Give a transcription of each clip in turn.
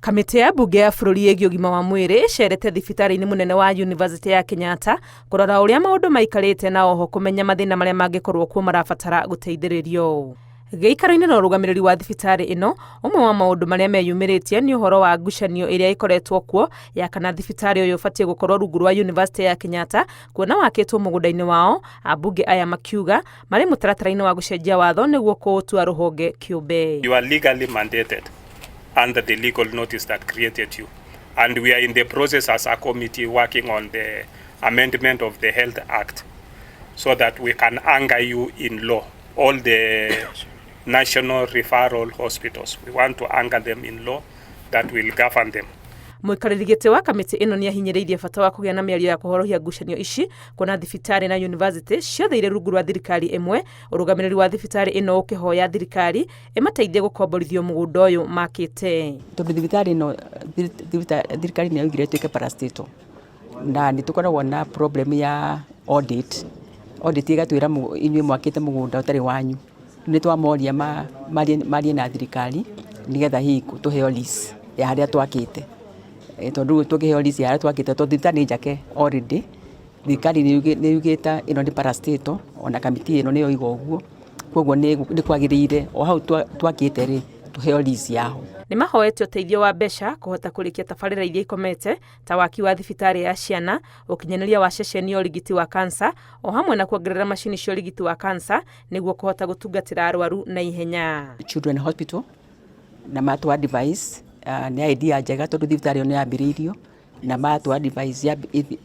Kamĩtĩ ya mbunge ya bũrũri ĩgiĩ ũgima wa mwĩrĩ cerete thibitarĩ-inĩ mũnene wa University ya Kenyatta kũrora ũrĩa maũndũ maikarĩte na oho kũmenya mathĩna marĩa mangĩkorwo kuo marabatara gũteithĩrĩrio. Gĩikaro-inĩ na ũrũgamĩrĩri wa thibitarĩ ĩno, ũmwe wa maũndũ marĩa meyumĩrĩtie nĩ ũhoro wa ngucanio ĩrĩa ĩkoretwo kuo ya kana thibitarĩ ũyũ ũbatiĩ gũkorwo rungu rwa University ya Kenyatta kuona wakĩtwo mũgũnda-inĩ wao, ambunge aya makiuga marĩ mũtaratara-inĩ wa gũcenjia watho nĩguo kũũtua rũhonge kĩũmbe. You are legally mandated under the legal notice that created you, and we are in the process as a committee working on the amendment of the Health Act so that we can anchor you in law. All the national referral hospitals, we want to anchor them in law that will govern them. Mũikarĩri gĩtĩ wa kamĩtĩ ĩno nĩ ahinyĩrĩirie bata wa kũgĩa na mĩario ya kũhorohia ngucanio ici kuona thibitarĩ na university ciothe irĩ rungu rwa thirikari ĩmwe, ũrũgamĩrĩri wa thibitarĩ ĩno ũkĩhoya thirikari ĩmateithie gũkomborithio mũgũnda ũyũ makĩte. Tondũ thibitarĩ ĩno thirikari nĩ yaugire ĩtuĩke parastatal na nĩ tũkoragwo na problem ya audit ĩgatwĩra inyuĩ mwakĩte mũgũnda ũtarĩ wanyu. Nĩ twamoria marie na thirikari nĩgetha hihi tũheo lease ya harĩa twakĩte. Tondũ tũkĩheo lease ya harĩa twakĩte tondũ thibitarĩ nĩ njake already. Thirikari nĩ yugĩte ĩno nĩ parastatal, ona kamĩtĩ ĩno nĩ yoiga ũguo. Koguo nĩ kwagĩrĩire o hau twakĩte rĩ tũheo lease yaho. Nĩ mahoete ũteithio wa mbeca kũhota kũrĩkia tabarĩra iria ikomete ta waki wa thibitarĩ ya ciana, ũkinyanĩria wa ceceni ya ũrigiti wa cancer, o hamwe na kuongerera macini cia ũrigiti wa cancer nĩguo kũhota gũtungatĩra arwaru na ihenya. Children Hospital na matu advice nĩ idea njega tondũ thibitarĩ ĩyo nĩ yambĩrĩirio na matu advice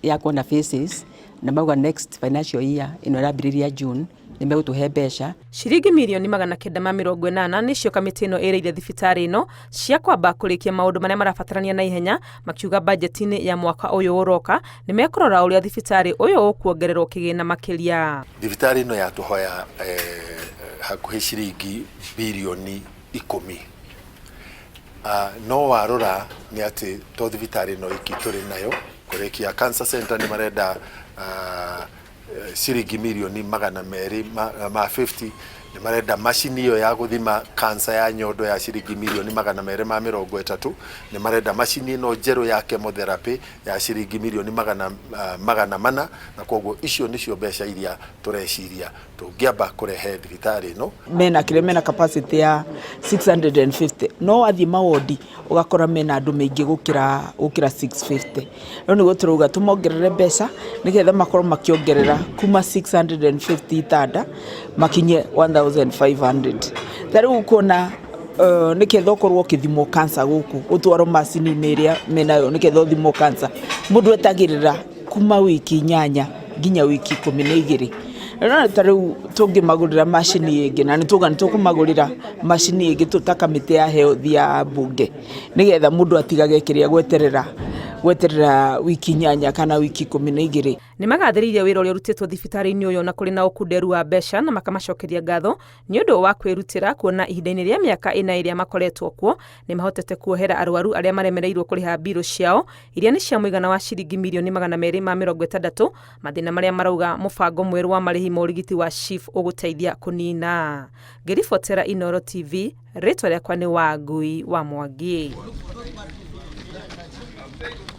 ya kuona faces na mauga next financial year ĩno ĩrambĩrĩria June nĩ megũtũhe mbeca. Ciringi mirioni 980 nĩcio kamĩtĩ ĩno ĩrĩire thibitarĩ ĩno cia kwamba kũrĩkia maũndũ marĩa marabatarania na ihenya, makiuga bajeti-inĩ ya mwaka ũyũ ũroka nĩ mekũrora ũrĩa thibitarĩ ũyũ ũkuongererwo kĩgĩna makĩria. Thibitarĩ ĩno yatũhoya hakuhĩ ciringi birioni 10. No warora nĩ atĩ to thibitarĩ ĩno iki tũrĩ nayo kũrĩkia cancer center nĩ marenda ciringi milioni 250. Nĩ marenda macini ĩyo ya gũthima cancer ya nyondo ya ciringi milioni 230. Nĩ marenda macini ĩno njerũ ya chemotherapy ya ciringi milioni 400, na koguo icio nĩcio mbeca iria tũreciria tũngĩamba kũrehe thibitarĩ ĩno. Mena capacity ya 650 no athi mawodi ugakora mena andũ maingĩ gũkĩra 650. No nĩguo tũrauga tũmongerere mbeca nĩgetha makorwo makiongerera kuma 650 tada makinye 1500. Tarĩu kuona nĩketha ũkorwo ũkĩthimwo cancer gũkũ ũtwarwo macini-inĩ ĩrĩa menayo nĩketha ũthimwo cancer mũndũ etagĩrĩra kuma wiki 8 nginya wiki 12. Na tarĩu tũngĩmagũrĩra macini ĩngĩ na nĩ tũkũmagũrĩra macini ĩngĩ tũta kamĩtĩ ya health ya mbunge nĩgetha mũndũ atigage kĩrĩa gweterera wiki 8 kana wiki 12. Nĩ magathĩrĩirie wĩra ũrĩa ũrutĩtwo thibitarĩ-inĩ ũyũ na kũrĩ na ũkunderu wa mbeca na makamacokeria ngatho nĩ ũndũ wa kwĩrutĩra kuona ihinda-inĩ rĩa mĩaka ĩna ĩrĩa makoretwo kuo nĩ mahotete kuohera arwaru arĩa maremereirwo kũrĩha mbirũ ciao iria nĩ cia mũigana wa ciringi milioni 260, mathĩna marĩa marauga mũbango mwerũ wa marĩhi ma ũrigiti wa SHIF ũgũteithia kũnina. Ngĩribotera Inooro TV, rĩtwa rĩakwa nĩ Wangui wa Mwangi.